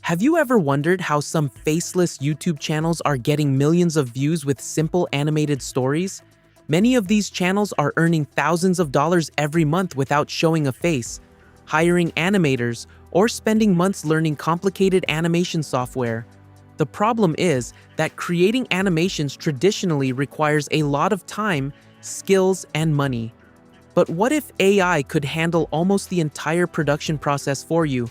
Have you ever wondered how some faceless YouTube channels are getting millions of views with simple animated stories? Many of these channels are earning thousands of dollars every month without showing a face, hiring animators, or spending months learning complicated animation software. The problem is that creating animations traditionally requires a lot of time, skills, and money. But what if AI could handle almost the entire production process for you?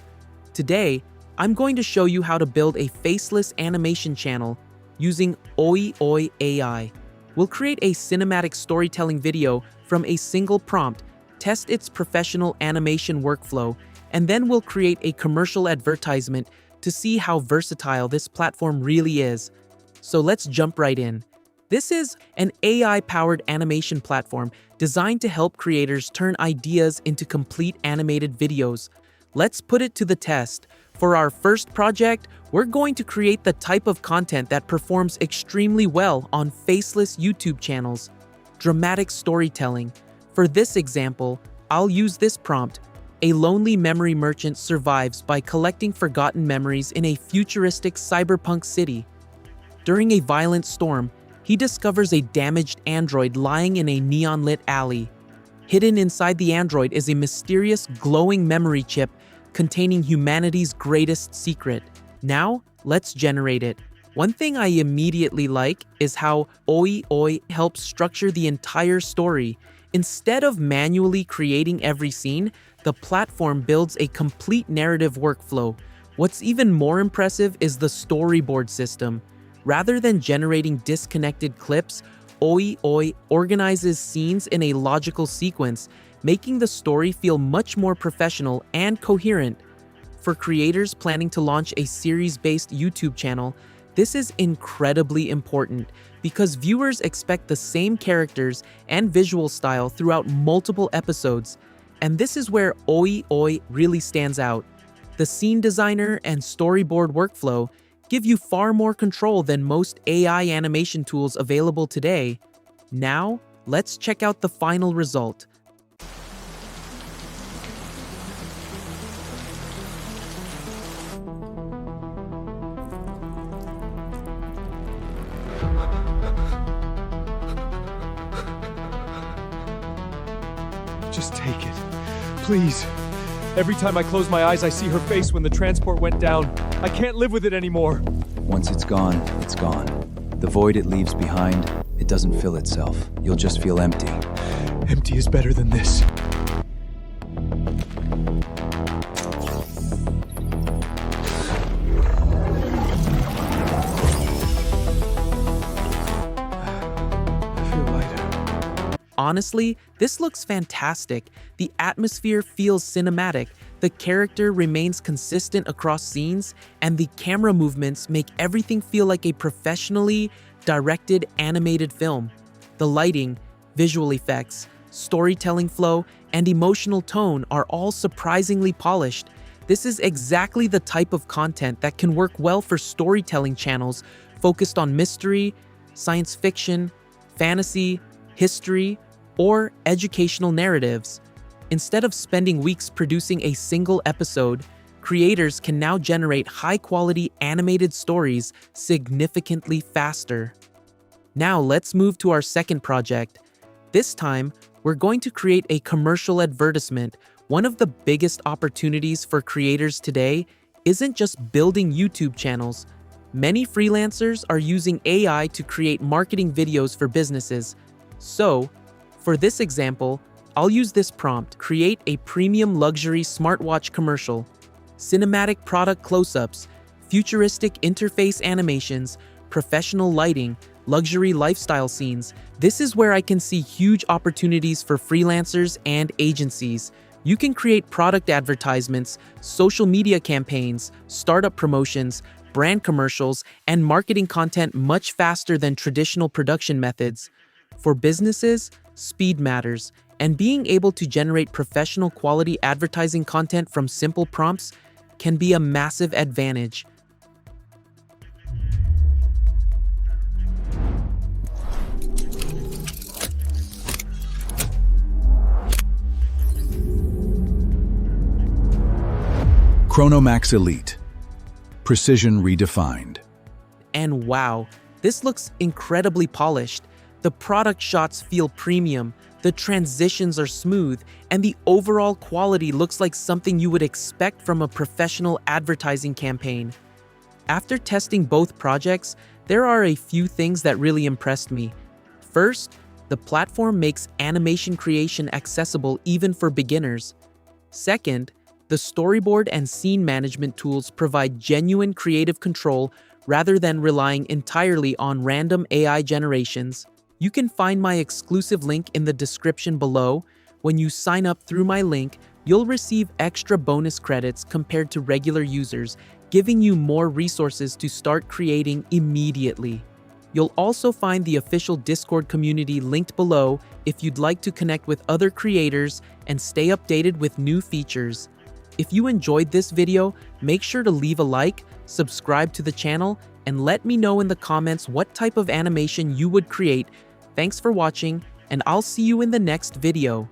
Today, I'm going to show you how to build a faceless animation channel using OiiOii AI. We'll create a cinematic storytelling video from a single prompt, test its professional animation workflow, and then we'll create a commercial advertisement to see how versatile this platform really is. So let's jump right in. This is an AI-powered animation platform designed to help creators turn ideas into complete animated videos. Let's put it to the test. For our first project, we're going to create the type of content that performs extremely well on faceless YouTube channels: dramatic storytelling. For this example, I'll use this prompt. A lonely memory merchant survives by collecting forgotten memories in a futuristic cyberpunk city. During a violent storm, he discovers a damaged android lying in a neon-lit alley. Hidden inside the android is a mysterious glowing memory chip containing humanity's greatest secret. Now, let's generate it. One thing I immediately like is how OiiOii helps structure the entire story. Instead of manually creating every scene, the platform builds a complete narrative workflow. What's even more impressive is the storyboard system. Rather than generating disconnected clips, OiiOii organizes scenes in a logical sequence, making the story feel much more professional and coherent. For creators planning to launch a series-based YouTube channel, this is incredibly important because viewers expect the same characters and visual style throughout multiple episodes, and this is where OiiOii really stands out. The scene designer and storyboard workflow give you far more control than most AI animation tools available today. Now, let's check out the final result. Just take it, please. Every time I close my eyes, I see her face when the transport went down. I can't live with it anymore. Once it's gone, it's gone. The void it leaves behind, it doesn't fill itself. You'll just feel empty. Empty is better than this. I feel lighter. Honestly, this looks fantastic. The atmosphere feels cinematic, the character remains consistent across scenes, and the camera movements make everything feel like a professionally directed animated film. The lighting, visual effects, storytelling flow, and emotional tone are all surprisingly polished. This is exactly the type of content that can work well for storytelling channels focused on mystery, science fiction, fantasy, history, or educational narratives. Instead of spending weeks producing a single episode, creators can now generate high-quality animated stories significantly faster. Now let's move to our second project. This time, we're going to create a commercial advertisement. One of the biggest opportunities for creators today isn't just building YouTube channels. Many freelancers are using AI to create marketing videos for businesses. So, for this example, I'll use this prompt: create a premium luxury smartwatch commercial. Cinematic product close-ups, futuristic interface animations, professional lighting, luxury lifestyle scenes. This is where I can see huge opportunities for freelancers and agencies. You can create product advertisements, social media campaigns, startup promotions, brand commercials, and marketing content much faster than traditional production methods. For businesses, speed matters, and being able to generate professional quality advertising content from simple prompts can be a massive advantage. Chronomax Elite. Precision redefined. And wow, this looks incredibly polished. The product shots feel premium, the transitions are smooth, and the overall quality looks like something you would expect from a professional advertising campaign. After testing both projects, there are a few things that really impressed me. First, the platform makes animation creation accessible even for beginners. Second, the storyboard and scene management tools provide genuine creative control rather than relying entirely on random AI generations. You can find my exclusive link in the description below. When you sign up through my link, you'll receive extra bonus credits compared to regular users, giving you more resources to start creating immediately. You'll also find the official Discord community linked below if you'd like to connect with other creators and stay updated with new features. If you enjoyed this video, make sure to leave a like, subscribe to the channel, and let me know in the comments what type of animation you would create. Thanks for watching, and I'll see you in the next video.